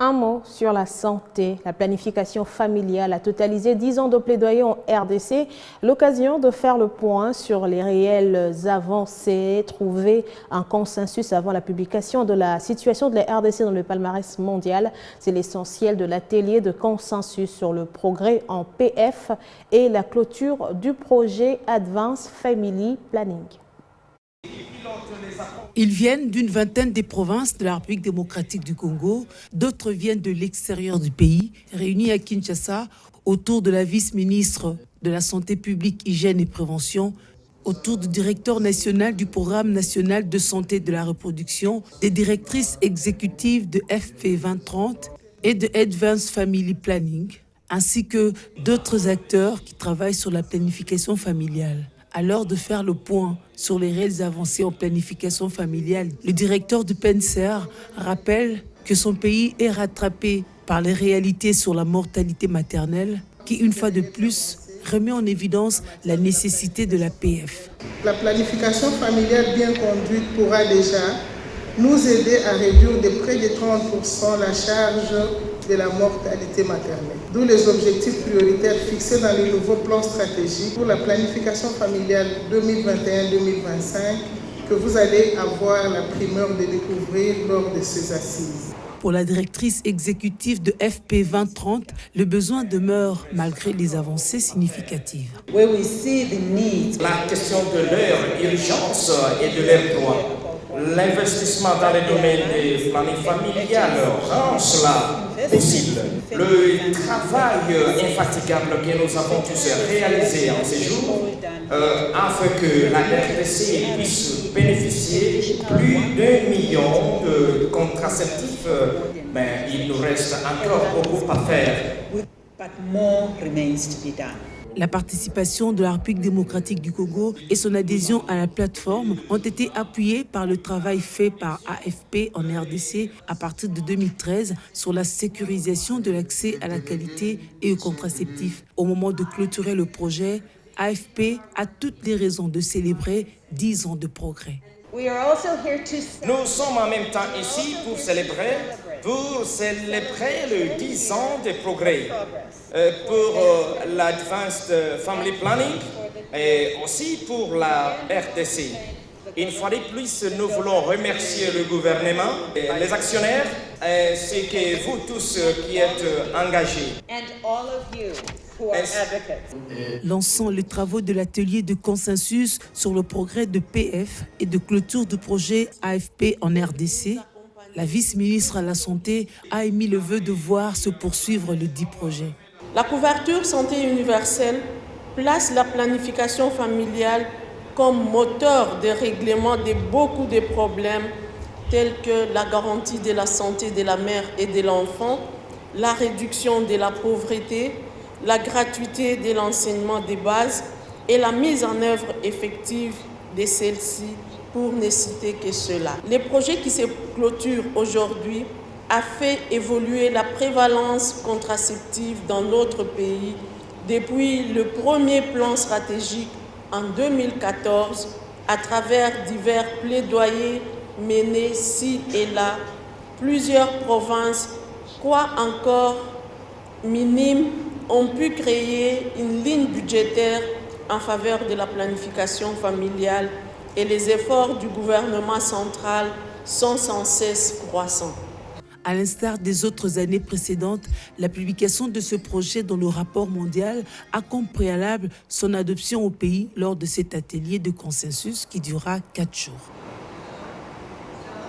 Un mot sur la santé. La planification familiale a totalisé 10 ans de plaidoyer en RDC. L'occasion de faire le point sur les réelles avancées, trouver un consensus avant la publication de la situation de la RDC dans le palmarès mondial. C'est l'essentiel de l'atelier de consensus sur le progrès en PF et la clôture du projet Advanced Family Planning. Ils viennent d'une vingtaine des provinces de la République démocratique du Congo. D'autres viennent de l'extérieur du pays, réunis à Kinshasa autour de la vice-ministre de la Santé publique, Hygiène et Prévention, autour du directeur national du Programme national de santé de la reproduction, des directrices exécutives de FP 2030 et de Advanced Family Planning, ainsi que d'autres acteurs qui travaillent sur la planification familiale. Alors de faire le point sur les réelles avancées en planification familiale, le directeur du PNCR rappelle que son pays est rattrapé par les réalités sur la mortalité maternelle qui, une fois de plus, remet en évidence la nécessité de la PF. La planification familiale bien conduite pourra déjà nous aider à réduire de près de 30% la charge de la mortalité maternelle. D'où les objectifs prioritaires fixés dans le nouveau plan stratégique pour la planification familiale 2021-2025 que vous allez avoir la primeur de découvrir lors de ces assises. Pour la directrice exécutive de FP 2030, le besoin demeure malgré les avancées significatives. La question de leur urgence et de leurs droits. L'investissement dans les domaines des planning familial rend cela possible. Le travail infatigable que nous avons tous réalisé en ces jours afin que la RDC puisse bénéficier plus d'1 million de contraceptifs, mais il nous reste encore beaucoup à faire. La participation de la République démocratique du Congo et son adhésion à la plateforme ont été appuyées par le travail fait par AFP en RDC à partir de 2013 sur la sécurisation de l'accès à la qualité et aux contraceptifs. Au moment de clôturer le projet, AFP a toutes les raisons de célébrer 10 ans de progrès. Nous sommes en même temps ici pour célébrer le 10 ans de progrès pour l'Advanced Family Planning et aussi pour la RDC. Une fois de plus, nous voulons remercier le gouvernement, les actionnaires, ainsi que vous tous qui êtes engagés. Lançant les travaux de l'atelier de consensus sur le progrès de PF et de clôture du projet AFP en RDC, la vice-ministre à la Santé a émis le vœu de voir se poursuivre le dit projet. La couverture santé universelle place la planification familiale comme moteur de règlement de beaucoup de problèmes tels que la garantie de la santé de la mère et de l'enfant, la réduction de la pauvreté, la gratuité de l'enseignement de base et la mise en œuvre effective de celle-ci, pour ne citer que cela. Le projet qui se clôture aujourd'hui a fait évoluer la prévalence contraceptive dans notre pays depuis le premier plan stratégique en 2014 à travers divers plaidoyers menés ci et là. Plusieurs provinces, quoi encore minimes, ont pu créer une ligne budgétaire en faveur de la planification familiale et les efforts du gouvernement central sont sans cesse croissants. À l'instar des autres années précédentes, la publication de ce projet dans le rapport mondial a comme préalable son adoption au pays lors de cet atelier de consensus qui durera 4 jours.